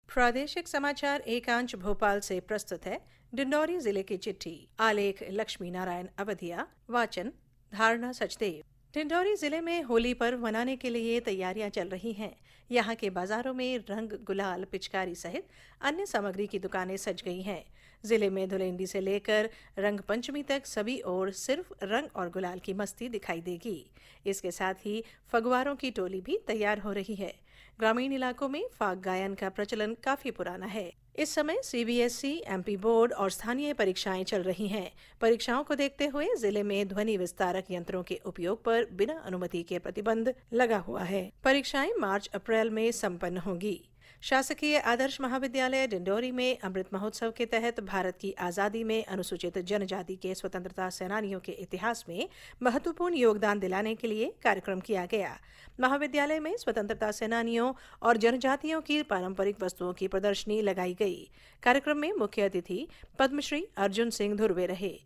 प्रादेशिक समाचार एकांश भोपाल से प्रस्तुत है डिंडौरी जिले की चिट्ठी। आलेख लक्ष्मी नारायण अवधिया। वाचन धारणा सचदेव। डिंडौरी जिले में होली पर्व मनाने के लिए तैयारियां चल रही हैं। यहाँ के बाजारों में रंग, गुलाल, पिचकारी सहित अन्य सामग्री की दुकानें सज गई हैं। जिले में धुलेंडी से लेकर रंग पंचमी तक सभी ओर सिर्फ रंग और गुलाल की मस्ती दिखाई देगी। इसके साथ ही फगवारों की टोली भी तैयार हो रही है। ग्रामीण इलाकों में फाग गायन का प्रचलन काफी पुराना है। इस समय सीबीएसई, एमपी बोर्ड और स्थानीय परीक्षाएं चल रही हैं। परीक्षाओं को देखते हुए जिले में ध्वनि विस्तारक यंत्रों के उपयोग पर बिना अनुमति के प्रतिबंध लगा हुआ है। परीक्षाएं मार्च-अप्रैल में संपन्न होंगी। शासकीय आदर्श महाविद्यालय डिंडौरी में अमृत महोत्सव के तहत भारत की आजादी में अनुसूचित जनजाति के स्वतंत्रता सेनानियों के इतिहास में महत्वपूर्ण योगदान दिलाने के लिए कार्यक्रम किया गया। महाविद्यालय में स्वतंत्रता सेनानियों और जनजातियों की पारंपरिक वस्तुओं की प्रदर्शनी लगाई गई। कार्यक्रम में मुख्य अतिथि पद्मश्री अर्जुन सिंह धुर्वे रहे।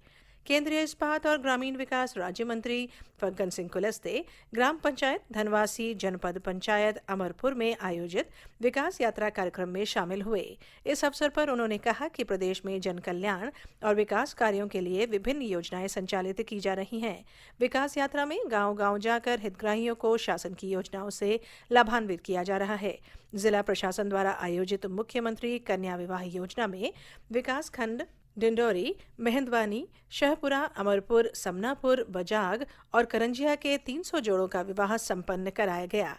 केंद्रीय इस्पात और ग्रामीण विकास राज्य मंत्री फग्गन सिंह कुलस्ते ग्राम पंचायत धनवासी जनपद पंचायत अमरपुर में आयोजित विकास यात्रा कार्यक्रम में शामिल हुए। इस अवसर पर उन्होंने कहा कि प्रदेश में जन कल्याण और विकास कार्यों के लिए विभिन्न योजनाएं संचालित की जा रही हैं। विकास यात्रा में गांव-गांव जाकर हितग्राहियों को शासन की योजनाओं से लाभान्वित किया जा रहा है। जिला प्रशासन द्वारा आयोजित मुख्यमंत्री कन्या विवाह योजना में विकास खंड डिंडौरी, मेहंदवानी, शहपुरा, अमरपुर, समनापुर, बजाग और करंजिया के 300 जोड़ों का विवाह संपन्न कराया गया।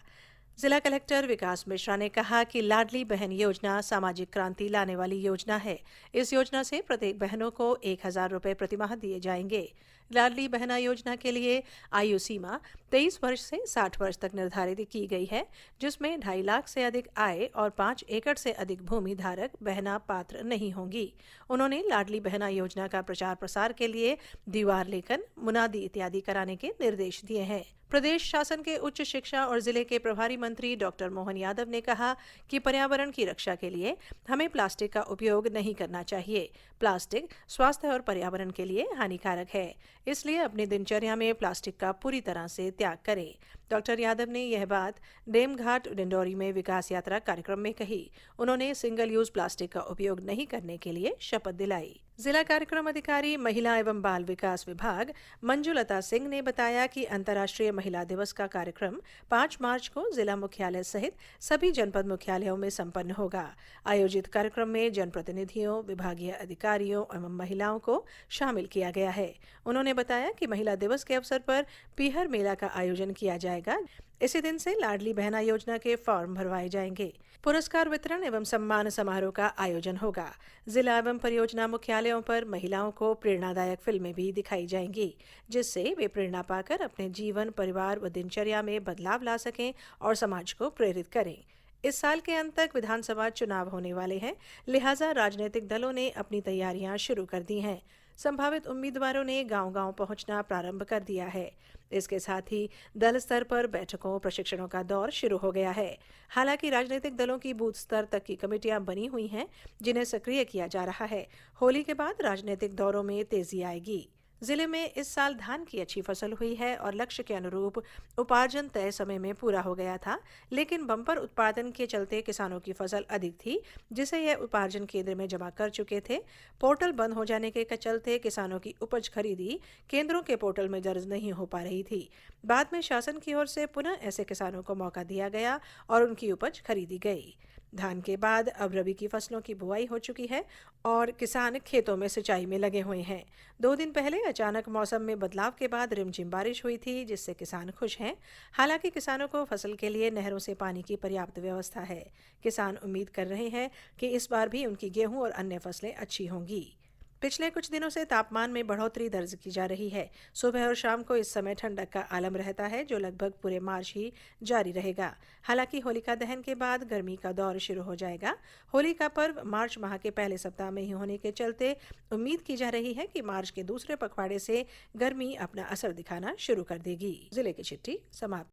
जिला कलेक्टर विकास मिश्रा ने कहा कि लाडली बहन योजना सामाजिक क्रांति लाने वाली योजना है। इस योजना से प्रत्येक बहनों को 1,000 रुपये प्रतिमाह दिए जाएंगे। लाडली बहना योजना के लिए आयु सीमा 23 वर्ष से 60 वर्ष तक निर्धारित की गई है, जिसमें 2.5 लाख से अधिक आय और 5 एकड़ से अधिक भूमि धारक बहना पात्र नहीं होंगी। उन्होंने लाडली बहना योजना का प्रचार प्रसार के लिए दीवार लेखन, मुनादी इत्यादि कराने के निर्देश दिए हैं। प्रदेश शासन के उच्च शिक्षा और जिले के प्रभारी मंत्री डॉक्टर मोहन यादव ने कहा कि पर्यावरण की रक्षा के लिए हमें प्लास्टिक का उपयोग नहीं करना चाहिए। प्लास्टिक स्वास्थ्य और पर्यावरण के लिए हानिकारक है, इसलिए अपनी दिनचर्या में प्लास्टिक का पूरी तरह से त्याग करें। डॉक्टर यादव ने यह बात डेम घाट डिंडौरी में विकास यात्रा कार्यक्रम में कही। उन्होंने सिंगल यूज प्लास्टिक का उपयोग नहीं करने के लिए शपथ दिलाई। जिला कार्यक्रम अधिकारी महिला एवं बाल विकास विभाग मंजुलता सिंह ने बताया कि अंतर्राष्ट्रीय महिला दिवस का कार्यक्रम 5 मार्च को जिला मुख्यालय सहित सभी जनपद मुख्यालयों में संपन्न होगा। आयोजित कार्यक्रम में जनप्रतिनिधियों, विभागीय अधिकारियों एवं महिलाओं को शामिल किया गया है। उन्होंने बताया कि महिला दिवस के अवसर पर पीहर मेला का आयोजन किया जाएगा। इसी दिन से लाडली बहना योजना के फॉर्म भरवाए जाएंगे। पुरस्कार वितरण एवं सम्मान समारोह का आयोजन होगा। जिला एवं परियोजना मुख्यालयों पर महिलाओं को प्रेरणादायक फिल्में भी दिखाई जाएंगी, जिससे वे प्रेरणा पाकर अपने जीवन, परिवार व दिनचर्या में बदलाव ला सकें और समाज को प्रेरित करें। इस साल के अंत तक विधानसभा चुनाव होने वाले हैं, लिहाजा राजनीतिक दलों ने अपनी तैयारियां शुरू कर दी हैं। संभावित उम्मीदवारों ने गांव-गांव पहुंचना प्रारंभ कर दिया है। इसके साथ ही दल स्तर पर बैठकों, प्रशिक्षणों का दौर शुरू हो गया है। हालांकि राजनीतिक दलों की बूथ स्तर तक की कमेटियां बनी हुई हैं, जिन्हें सक्रिय किया जा रहा है। होली के बाद राजनीतिक दौरों में तेजी आएगी। जिले में इस साल धान की अच्छी फसल हुई है और लक्ष्य के अनुरूप उपार्जन तय समय में पूरा हो गया था, लेकिन बम्पर उत्पादन के चलते किसानों की फसल अधिक थी, जिसे यह उपार्जन केंद्र में जमा कर चुके थे। पोर्टल बंद हो जाने के चलते किसानों की उपज खरीदी केंद्रों के पोर्टल में दर्ज नहीं हो पा रही थी। बाद में शासन की ओर से पुनः ऐसे किसानों को मौका दिया गया और उनकी उपज खरीदी गई। धान के बाद अब रबी की फसलों की बुआई हो चुकी है और किसान खेतों में सिंचाई में लगे हुए हैं। 2 दिन पहले अचानक मौसम में बदलाव के बाद रिमझिम बारिश हुई थी, जिससे किसान खुश हैं। हालांकि किसानों को फसल के लिए नहरों से पानी की पर्याप्त व्यवस्था है। किसान उम्मीद कर रहे हैं कि इस बार भी उनकी गेहूं और अन्य फसलें अच्छी होंगी। पिछले कुछ दिनों से तापमान में बढ़ोतरी दर्ज की जा रही है। सुबह और शाम को इस समय ठंडक का आलम रहता है, जो लगभग पूरे मार्च ही जारी रहेगा। हालांकि होलिका दहन के बाद गर्मी का दौर शुरू हो जाएगा। होली का पर्व मार्च माह के पहले सप्ताह में ही होने के चलते उम्मीद की जा रही है कि मार्च के दूसरे पखवाड़े से गर्मी अपना असर दिखाना शुरू कर देगी। जिले की चिट्ठी समाप्त।